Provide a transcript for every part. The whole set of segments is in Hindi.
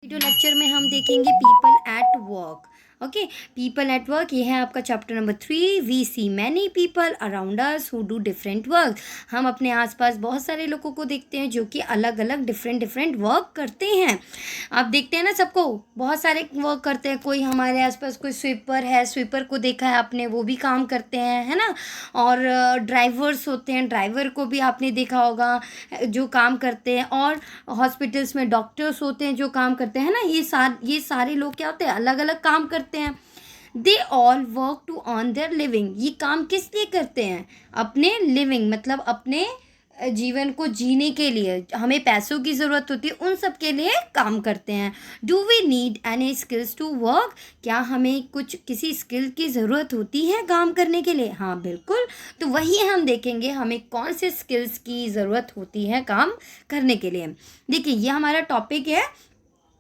वीडियो लेक्चर में हम देखेंगे people at work. Okay, people at work, ये है आपका chapter number 3। We see many people around us who do different work. हम अपने आसपास बहुत सारे लोगों को देखते हैं जो कि अलग अलग डिफरेंट वर्क करते हैं। आप देखते हैं ना, सबको बहुत सारे वर्क करते हैं। कोई हमारे आसपास कोई स्वीपर है, स्वीपर को देखा है आपने, वो भी काम करते हैं, है ना। और ड्राइवर्स होते हैं, ड्राइवर को भी आपने देखा होगा जो काम करते हैं। और हॉस्पिटल्स में डॉक्टर्स होते हैं जो काम करते हैं ना। ये सारे लोग क्या होते हैं, अलग अलग काम करते हैं। They all work to earn their living. ये काम किस लिए करते हैं? अपने लिविंग मतलब अपने जीवन को जीने के लिए हमें पैसों की ज़रूरत होती है, उन सब के लिए काम करते हैं। Do we need any skills to work? क्या हमें किसी स्किल की ज़रूरत होती है काम करने के लिए? हाँ, बिल्कुल। तो वही हम देखेंगे हमें कौन से स्किल्स की ज़रूरत होती है काम करने के लिए। देखिए, ये हमारा टॉपिक है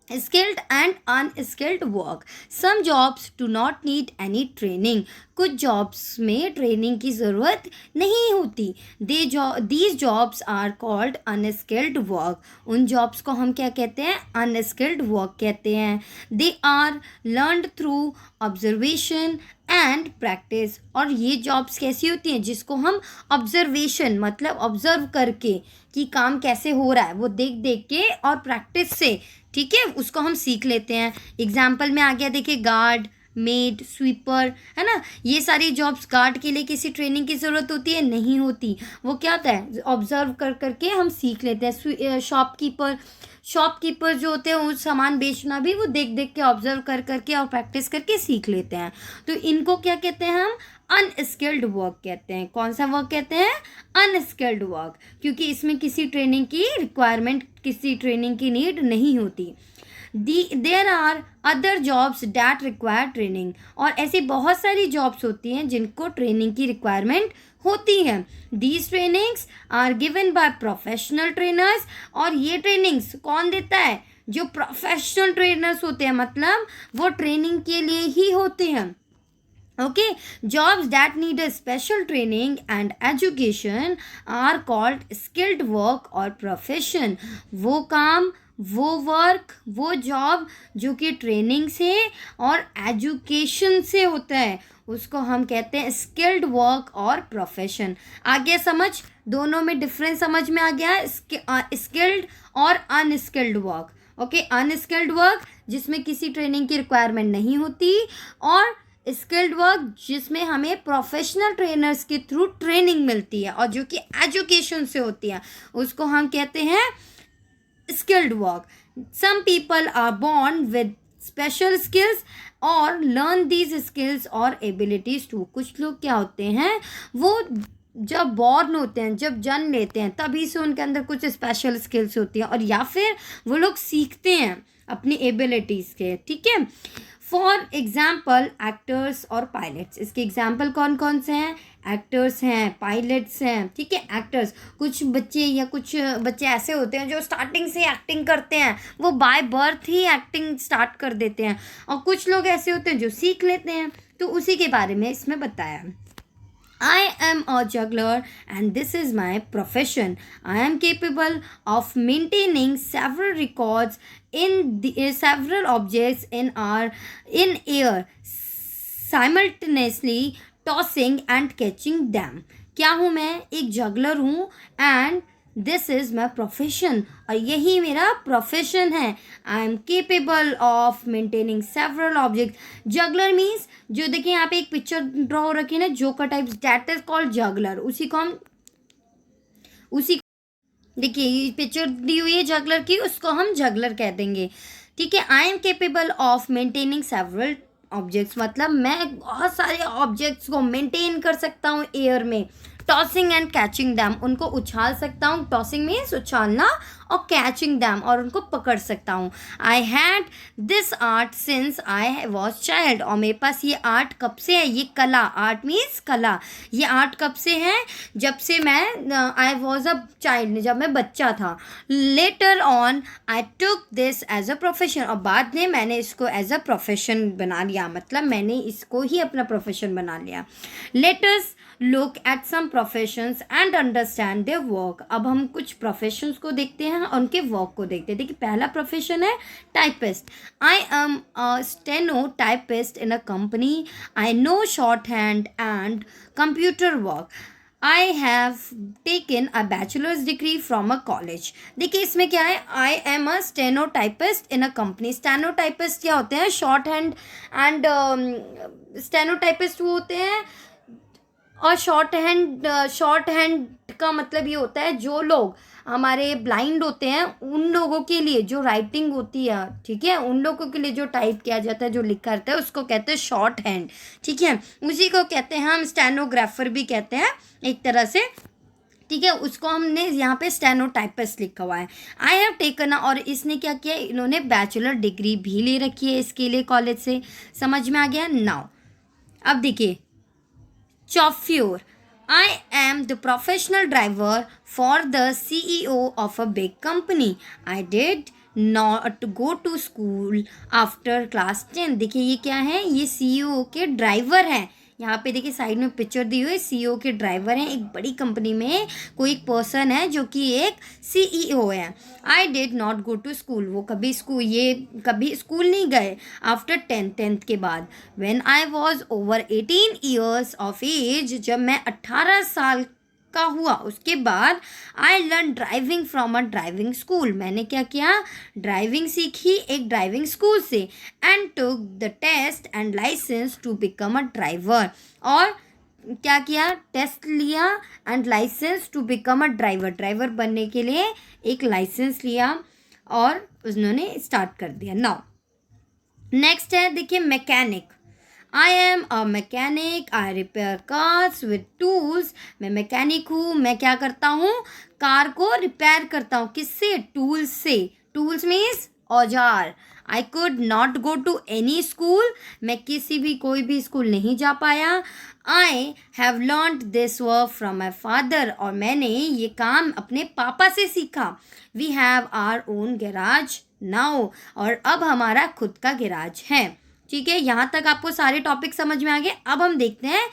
skilled and unskilled work. Some jobs do not need any training. कुछ जॉब्स में ट्रेनिंग की ज़रूरत नहीं होती। These jobs are called unskilled work. उन जॉब्स को हम क्या कहते हैं? अनस्किल्ड वर्क कहते हैं। They are learned through observation and practice. और ये जॉब्स कैसी होती हैं? जिसको हम ऑब्जर्वेशन मतलब ऑब्जर्व करके कि काम कैसे हो रहा है वो देख देख के और प्रैक्टिस से, ठीक है, उसको हम सीख लेते हैं। एग्जाम्पल में आ गया, देखिए, गार्ड, मेड, स्वीपर, है ना। ये सारी जॉब्स, गार्ड के लिए किसी ट्रेनिंग की ज़रूरत होती है? नहीं होती। वो क्या होता है, ऑब्जर्व कर करके हम सीख लेते हैं। शॉपकीपर जो होते हैं वो सामान बेचना भी वो देख देख के, ऑब्जर्व कर करके और प्रैक्टिस करके सीख लेते हैं। तो इनको क्या कहते हैं हम? अनस्किल्ड वर्क कहते हैं। कौन सा वर्क कहते हैं? अनस्किल्ड वर्क, क्योंकि इसमें किसी ट्रेनिंग की रिक्वायरमेंट, किसी ट्रेनिंग की नीड नहीं होती। There are other jobs that require training. और ऐसी बहुत सारी जॉब्स होती हैं जिनको ट्रेनिंग की रिक्वायरमेंट होती है। These trainings are given by professional trainers. और ये ट्रेनिंग्स कौन देता है? जो प्रोफेशनल ट्रेनर्स होते हैं, मतलब वो ट्रेनिंग के लिए ही होते हैं। Okay, jobs that need a special training and education are called skilled work or profession. वो काम, वो वर्क, वो जॉब जो कि ट्रेनिंग से और एजुकेशन से होता है, उसको हम कहते हैं स्किल्ड वर्क और प्रोफेशन। आ गया समझ? दोनों में डिफरेंस समझ में आ गया, स्किल्ड और unskilled work. Okay, unskilled work जिसमें किसी ट्रेनिंग की रिक्वायरमेंट नहीं होती, और स्किल्ड वर्क जिसमें हमें प्रोफेशनल ट्रेनर्स के थ्रू ट्रेनिंग मिलती है और जो कि एजुकेशन से होती है, उसको हम कहते हैं skilled work. Some people are born with special skills और लर्न दीज स्किल्स और एबिलिटीज टू। कुछ लोग क्या होते हैं, वो जब बॉर्न होते हैं, जब जन्म लेते हैं, तभी से उनके अंदर कुछ स्पेशल स्किल्स होती हैं, और या फिर वो लोग सीखते हैं अपनी एबिलिटीज़ के, ठीक है। फॉर एग्जाम्पल एक्टर्स और पायलट्स। इसके एग्जाम्पल कौन कौन से हैं? एक्टर्स हैं, पायलट्स हैं, ठीक है। एक्टर्स, कुछ बच्चे ऐसे होते हैं जो स्टार्टिंग से एक्टिंग करते हैं, वो by birth he acting start कर देते हैं। और कुछ लोग ऐसे होते हैं जो सीख लेते हैं। तो उसी के बारे में इसमें बताया। I am a juggler and this is my profession. I am capable of maintaining several records in several objects in air, simultaneously tossing and catching them. क्या हूँ मैं? एक जगलर हूँ and this is my profession, और यही मेरा प्रोफेशन है। I am capable of maintaining several object. Juggler means, जो देखिए यहाँ पे एक पिक्चर ड्रॉ हो रखी है ना, joker types, that is called juggler. देखिए ये पिक्चर दी हुई है जगलर की, उसको हम जगलर कह देंगे, ठीक है। I am capable of maintaining several objects, मतलब मैं बहुत सारे ऑब्जेक्ट्स को मेंटेन कर सकता हूँ एयर में। टॉसिंग एंड कैचिंग दैम, उनको उछाल सकता हूँ। टॉसिंग मीन्स उछालना, और कैचिंग दैम, और उनको पकड़ सकता हूँ। I had this art since I was child. और मेरे पास ये आर्ट कब से है? ये कला, आर्ट मीन्स कला। ये आर्ट कब से है? जब से मैं आई वॉज अ चाइल्ड, जब मैं बच्चा था। Later on I took this as a profession. और बाद में मैंने इसको एज अ प्रोफेशन बना लिया, मतलब मैंने इसको ही अपना प्रोफेशन बना लिया। Let us look at some professions and understand their work. अब हम कुछ प्रोफेशंस को देखते हैं, हैं उनके वर्क को देखते हैं। देखिए पहला प्रोफेशन है typist. I am a steno typist in a company. I know short hand and computer work. I have taken a bachelors degree from a college. देखिए इसमें क्या है, आई am a stenotypist in a company. Stenotypist क्या होते हैं, शॉर्ट हैंड एंड स्टेनोटाइपिस्ट वो होते हैं, और शॉर्ट हैंड का मतलब ये होता है जो लोग हमारे ब्लाइंड होते हैं उन लोगों के लिए जो राइटिंग होती है, ठीक है, उन लोगों के लिए जो टाइप किया जाता है, जो लिखा रहता है, उसको कहते हैं शॉर्ट हैंड, ठीक है। उसी को कहते हैं हम स्टेनोग्राफर भी कहते हैं एक तरह से, ठीक है। उसको हमने यहाँ पे स्टेनोटाइपिस्ट लिखा हुआ है। आई हैव टेकन, और इसने क्या किया, इन्होंने बैचलर डिग्री भी ले रखी है इसके लिए कॉलेज से। समझ में आ गया नाउ। अब देखिए chauffeur. I am the professional driver for the CEO of a big company. I did not go to school after class 10. देखिए ये क्या है, ये CEO के ड्राइवर हैं। यहाँ पे देखिए साइड में पिक्चर दी हुई है, सीईओ के ड्राइवर हैं। एक बड़ी कंपनी में कोई एक पर्सन है जो कि एक सीईओ है। I did not go to school, वो कभी स्कूल नहीं गए। आफ्टर टेंथ के बाद, when I was over 18 years of age, जब मैं 18 साल का हुआ उसके बाद, I learn driving from a driving school. मैंने क्या किया, ड्राइविंग सीखी एक ड्राइविंग स्कूल से। And took the test and license to become a driver, और क्या किया, टेस्ट लिया and license to become a driver, driver बनने के लिए एक लाइसेंस लिया और उन्होंने स्टार्ट कर दिया। नाउ नेक्स्ट है देखिए mechanic. I am a mechanic, I repair cars with tools. मैं मैकेनिक हूँ, मैं क्या करता हूँ, कार को रिपेयर करता हूँ। किससे, टूल्स से। टूल्स मीन्स औजार। I could not go to any school, मैं कोई भी स्कूल नहीं जा पाया। I have learned this work from my father, और मैंने ये काम अपने पापा से सीखा। We have our own garage now, और अब हमारा खुद का गैराज है। ठीक है, यहाँ तक आपको सारे टॉपिक समझ में आ गए। अब हम देखते हैं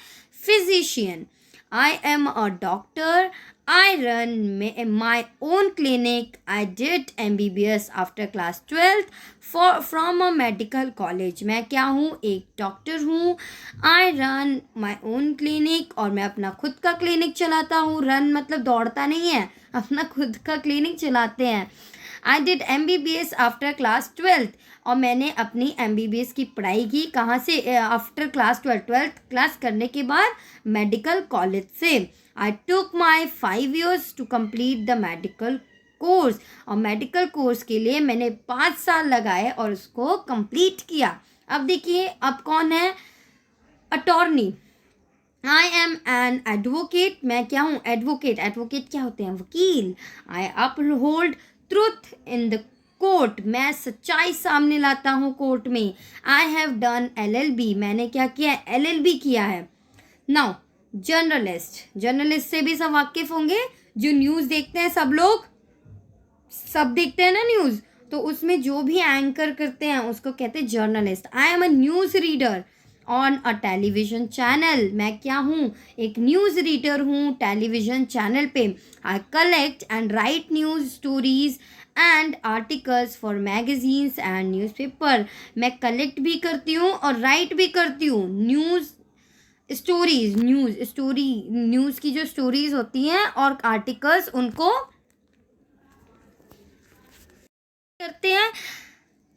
physician. I am a doctor, I run my own clinic. I did MBBS after class 12 from a medical college. मैं क्या हूँ, एक डॉक्टर हूँ। I run my own clinic, और मैं अपना खुद का क्लिनिक चलाता हूँ। रन मतलब दौड़ता नहीं है, अपना खुद का क्लिनिक चलाते हैं। I did MBBS after class 12, और मैंने अपनी MBBS की पढ़ाई की कहाँ से, आफ्टर क्लास 12th क्लास करने के बाद मेडिकल कॉलेज से। I took my 5 years to complete the medical course, और मेडिकल कोर्स के लिए मैंने 5 साल लगाए और उसको कंप्लीट किया। अब देखिए अब कौन है, attorney. I am an advocate, मैं क्या हूँ, एडवोकेट। एडवोकेट क्या होते हैं, वकील। I uphold truth in the court, मैं सच्चाई सामने लाता हूँ कोर्ट में। आई हैव डन LLB, मैंने क्या किया है, LLB किया है। नाउ जर्नलिस्ट, जर्नलिस्ट से भी सब वाकिफ होंगे, जो न्यूज़ देखते हैं सब लोग, सब देखते हैं ना न्यूज़, तो उसमें जो भी एंकर करते हैं उसको कहते हैं journalist. I am a news reader on a television channel, मैं क्या हूँ, एक न्यूज़ रीडर हूँ टेलीविज़न चैनल पे। I collect and right news stories and articles for magazines and newspaper, मैं कलेक्ट भी करती हूँ और राइट भी करती हूँ न्यूज़ स्टोरीज, न्यूज़ की जो स्टोरीज होती हैं और आर्टिकल्स, उनको करते हैं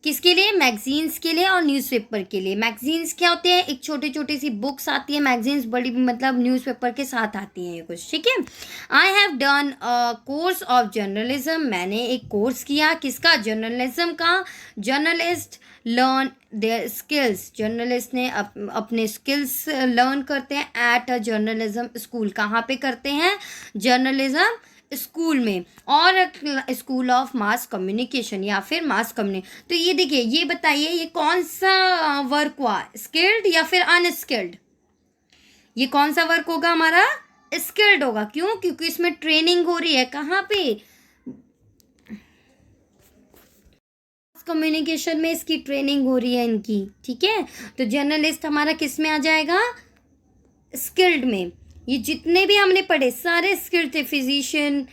किसके लिए, मैगजीन्स के लिए और न्यूज़पेपर के लिए। मैगजीन्स क्या होते हैं, एक छोटी छोटी सी बुक्स आती है, मैगजीन्स बड़ी मतलब न्यूज़पेपर के साथ आती हैं ये कुछ, ठीक है। I have done a course of journalism, मैंने एक कोर्स किया किसका, जर्नलिज्म का। Journalist learn their skills, journalist ने अपने स्किल्स लर्न करते हैं एट अ जर्नलिज्म स्कूल। कहाँ पे करते हैं, जर्नलिज्म स्कूल में, और स्कूल ऑफ मास कम्युनिकेशन या फिर मास कम्युनिकेशन। तो ये देखिए, ये बताइए ये कौन सा वर्क हुआ, स्किल्ड या फिर अनस्किल्ड। ये कौन सा वर्क होगा हमारा, स्किल्ड होगा। क्यों, क्योंकि इसमें ट्रेनिंग हो रही है, कहाँ पे, कम्युनिकेशन में इसकी ट्रेनिंग हो रही है इनकी, ठीक है। तो जर्नलिस्ट हमारा किस में आ जाएगा, स्किल्ड में। ये जितने भी हमने पढ़े सारे स्किल्ड थे, फिजिशियन,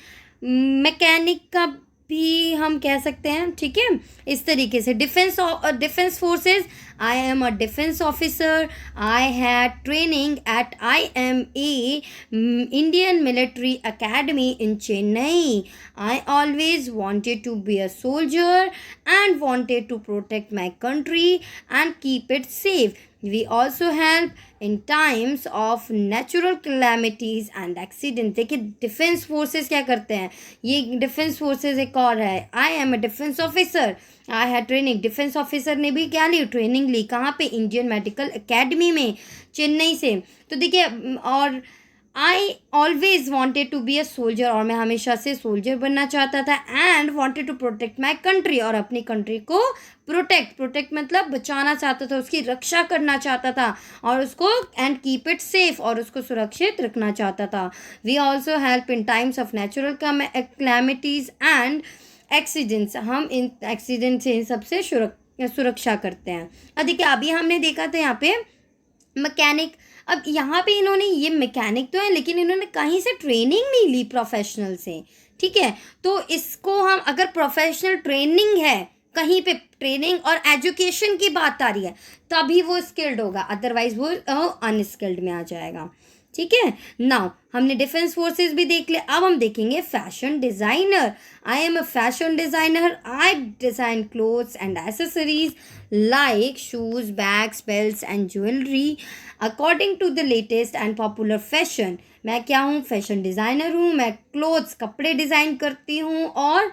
मैकेनिक का भी हम कह सकते हैं, ठीक है। इस तरीके से defence forces, I am a defence officer, I had training at IMA Indian military academy in Chennai, I always wanted to be a soldier and wanted to protect my country and keep it safe. We also help in times of natural calamities and accidents. देखिए डिफेंस फोर्सेस क्या करते हैं, ये डिफेंस फोर्सेस एक और है। आई am a defence officer, I had training, defence officer ने भी क्या ली, ट्रेनिंग ली, कहाँ पे, इंडियन मेडिकल एकेडमी में, चेन्नई से। तो देखिए और I always wanted to be a soldier, और मैं हमेशा से सोल्जर बनना चाहता था, and wanted to protect my country, और अपनी कंट्री को प्रोटेक्ट मतलब बचाना चाहता था, उसकी रक्षा करना चाहता था, और उसको एंड कीप इट सेफ, और उसको सुरक्षित रखना चाहता था। We also help in times of natural calamities and accidents, हम इन एक्सीडेंट से इन सबसे सुरक्षा करते हैं। अब देखिए अभी हमने देखा था यहाँ पे मैकेनिक, अब यहाँ पे इन्होंने, ये मैकेनिक तो है लेकिन इन्होंने कहीं से ट्रेनिंग नहीं ली प्रोफेशनल से, ठीक है। तो इसको हम, अगर प्रोफेशनल ट्रेनिंग है, कहीं पे ट्रेनिंग और एजुकेशन की बात आ रही है, तभी वो स्किल्ड होगा, अदरवाइज वो अनस्किल्ड में आ जाएगा, ठीक है। नाउ हमने डिफेंस फोर्सेस भी देख लिया, अब हम देखेंगे fashion designer. I am a fashion designer, I design clothes and accessories like shoes, bags, belts and jewellery according to the latest and popular fashion. मैं क्या हूँ, फैशन डिज़ाइनर हूँ, मैं क्लोथ्स, कपड़े डिज़ाइन करती हूँ, और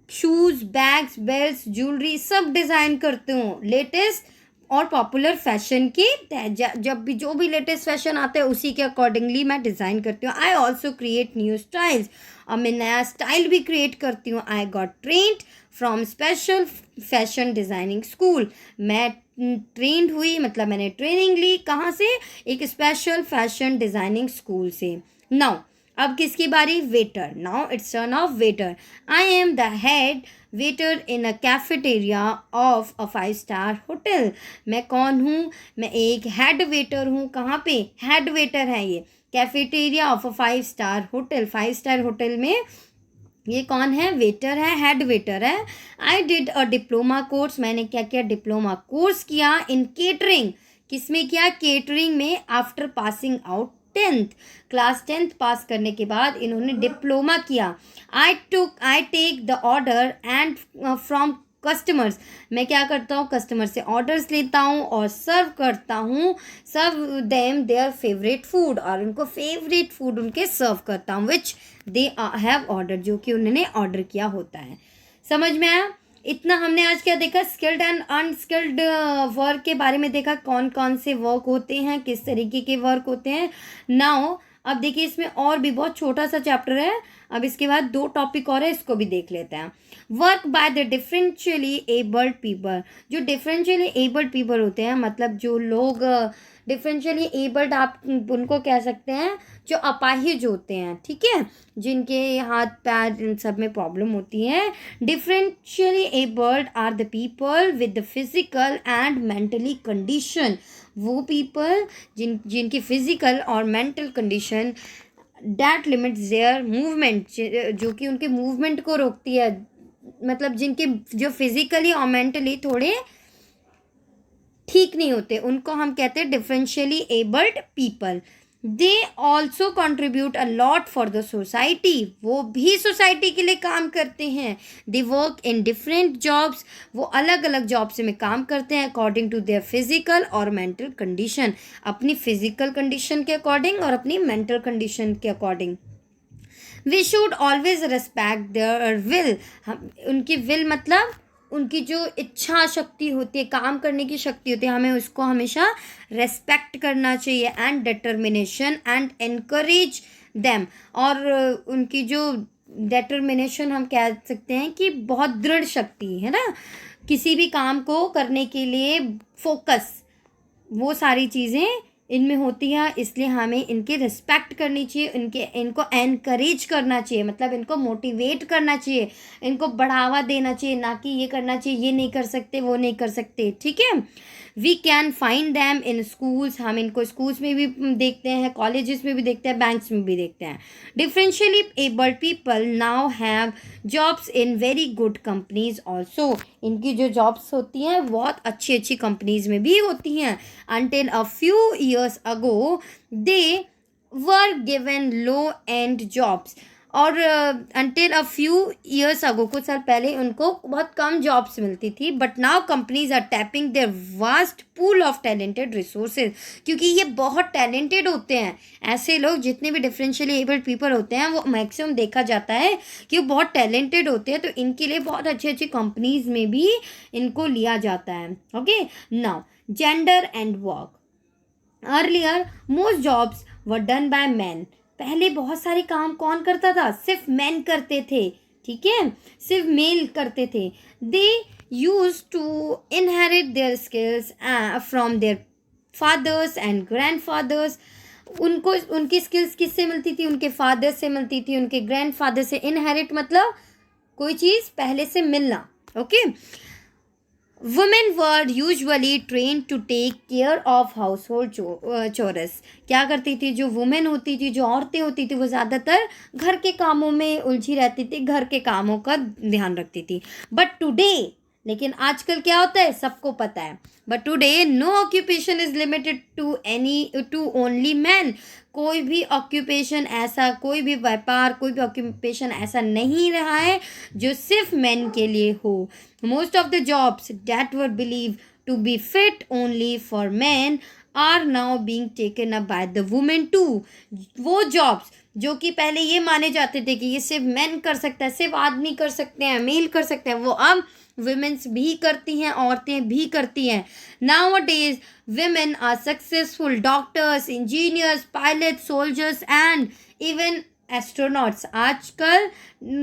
शूज़, बैग्स, बेल्ट्स, ज्वेलरी सब डिज़ाइन करती हूँ लेटेस्ट और पॉपुलर फैशन के, जब भी जो भी लेटेस्ट फैशन आता है उसी के अकॉर्डिंगली मैं डिज़ाइन करती हूँ। I also create new styles, और मैं नया स्टाइल भी क्रिएट करती हूँ। I got trend from special fashion designing school, मैं ट्रेंड हुई मतलब मैंने ट्रेनिंग ली, कहाँ से, एक स्पेशल फैशन डिज़ाइनिंग स्कूल से। नाउ अब किसकी बारी, waiter. Now it's turn off waiter. I am the head waiter in a cafeteria of a 5 star hotel. मैं कौन हूँ, मैं एक हेड वेटर हूँ, कहाँ पे, हेड वेटर है ये, cafeteria of a 5 star hotel, 5 star hotel में ये कौन है, वेटर है, हेड वेटर है। I did a diploma course, मैंने क्या किया, डिप्लोमा कोर्स किया इन केटरिंग, किसमें किया, केटरिंग में, after passing out 10th, class 10th पास करने के बाद इन्होंने डिप्लोमा किया। I take the order and from customers, मैं क्या करता हूँ, कस्टमर से ऑर्डर्स लेता हूँ और सर्व करता हूँ, serve them their favourite food, और उनको फेवरेट फूड उनके सर्व करता हूँ, विच दे हैव ऑर्डर, जो कि उन्होंने ऑर्डर किया होता है। समझ में आया। इतना हमने आज क्या देखा, स्किल्ड एंड अनस्किल्ड वर्क के बारे में देखा, कौन कौन से वर्क होते हैं, किस तरीके के वर्क होते हैं। नाउ अब देखिए इसमें और भी बहुत छोटा सा चैप्टर है, अब इसके बाद 2 टॉपिक और है, इसको भी देख लेते हैं। Work by the differentially abled people, जो डिफरेंशियली एबल्ड पीपल होते हैं, मतलब जो लोग डिफरेंशियली एबल्ड आप उनको कह सकते हैं जो अपाहिज होते हैं, ठीक है, जिनके हाथ पैर इन सब में प्रॉब्लम होती है। Differentially abled are the people with the physical and mentally condition, वो पीपल जिनकी फिजिकल और mental condition that limits their movement, जो कि उनके मूवमेंट को रोकती है, मतलब जिनके जो फिजिकली और मेंटली थोड़े ठीक नहीं होते, उनको हम कहते हैं differentially abled people. They also contribute a lot for the society, वो भी सोसाइटी के लिए काम करते हैं। They work in different jobs, वो अलग अलग जॉब्स में काम करते हैं अकॉर्डिंग टू देयर फिजिकल और मेंटल कंडीशन, अपनी फिजिकल कंडीशन के अकॉर्डिंग और अपनी मेंटल कंडीशन के according. We should always respect their will, हम उनकी विल मतलब उनकी जो इच्छा शक्ति होती है, काम करने की शक्ति होती है, हमें उसको हमेशा रेस्पेक्ट करना चाहिए। And determination and encourage them, और उनकी जो डिटर्मिनेशन हम कह सकते हैं कि बहुत दृढ़ शक्ति है ना, किसी भी काम को करने के लिए फोकस, वो सारी चीज़ें इनमें होती है, इसलिए हमें इनकी रिस्पेक्ट करनी चाहिए, इनको एनकरेज करना चाहिए, मतलब इनको मोटिवेट करना चाहिए, इनको बढ़ावा देना चाहिए, ना कि ये करना चाहिए ये नहीं कर सकते वो नहीं कर सकते, ठीक है। We can find them in schools, हम इनको स्कूल्स में भी देखते हैं, कॉलेजेस में भी देखते हैं, बैंक्स में भी देखते हैं। Differentially abled people now have jobs in very good companies also, इनकी जो जॉब्स होती हैं बहुत अच्छी अच्छी कंपनीज में भी होती हैं। Until a few years ago they were given low end jobs, और until a few years ago कुछ साल पहले उनको बहुत कम जॉब्स मिलती थी, but now companies are tapping their vast pool of talented resources, क्योंकि ये बहुत टैलेंटेड होते हैं, ऐसे लोग जितने भी डिफरेंशियली एबल्ड पीपल होते हैं वो मैक्सिमम देखा जाता है कि वो बहुत टैलेंटेड होते हैं, तो इनके लिए बहुत अच्छी अच्छी कंपनीज में भी इनको लिया जाता है। Okay, now gender and work. Earlier most jobs were done by man, पहले बहुत सारे काम कौन करता था, सिर्फ मैन करते थे, ठीक है, सिर्फ मेल करते थे। They use to inherit their skills from their fathers and grandfathers, उनको उनकी स्किल्स किससे मिलती थी, उनके फादर से मिलती थी, उनके ग्रैंडफादर से। इनहेरिट मतलब कोई चीज़ पहले से मिलना, okay. Women were usually train to take care of household chores, क्या करती थी जो वुमेन होती थी, जो औरतें होती थी, वो ज़्यादातर घर के कामों में उलझी रहती थी, घर के कामों का ध्यान रखती थी। बट टुडे, लेकिन आजकल क्या होता है सबको पता है, but today no occupation is limited to only man, कोई भी ऑक्यूपेशन ऐसा, कोई भी व्यापार, कोई भी ऑक्यूपेशन ऐसा नहीं रहा है जो सिर्फ मैन के लिए हो। Most of the jobs that were believe to be fit only for man are now being taken up by the women too, वो जॉब्स जो कि पहले ये माने जाते थे कि ये सिर्फ मैन कर सकता है, सिर्फ आदमी कर सकते हैं, मेल कर सकते हैं, वो अब वुमेन्स भी करती हैं, औरतें भी करती हैं। Now days women are successful doctors, engineers, pilots, soldiers and even astronauts. आजकल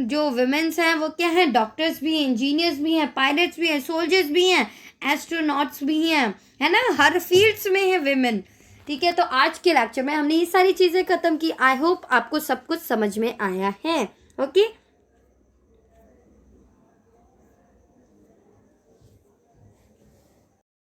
जो वुमेन्स हैं वो क्या हैं, डॉक्टर्स भी हैं, इंजीनियर्स भी हैं, पायलट्स भी हैं, सोल्जर्स भी हैं, एस्ट्रोनॉट्स भी हैं, है ना, हर फील्ड्स में है वुमेन, ठीक है। तो आज के लेक्चर में हमने ये सारी चीज़ें ख़त्म की। आई होप आपको सब कुछ समझ में आया है, ओके।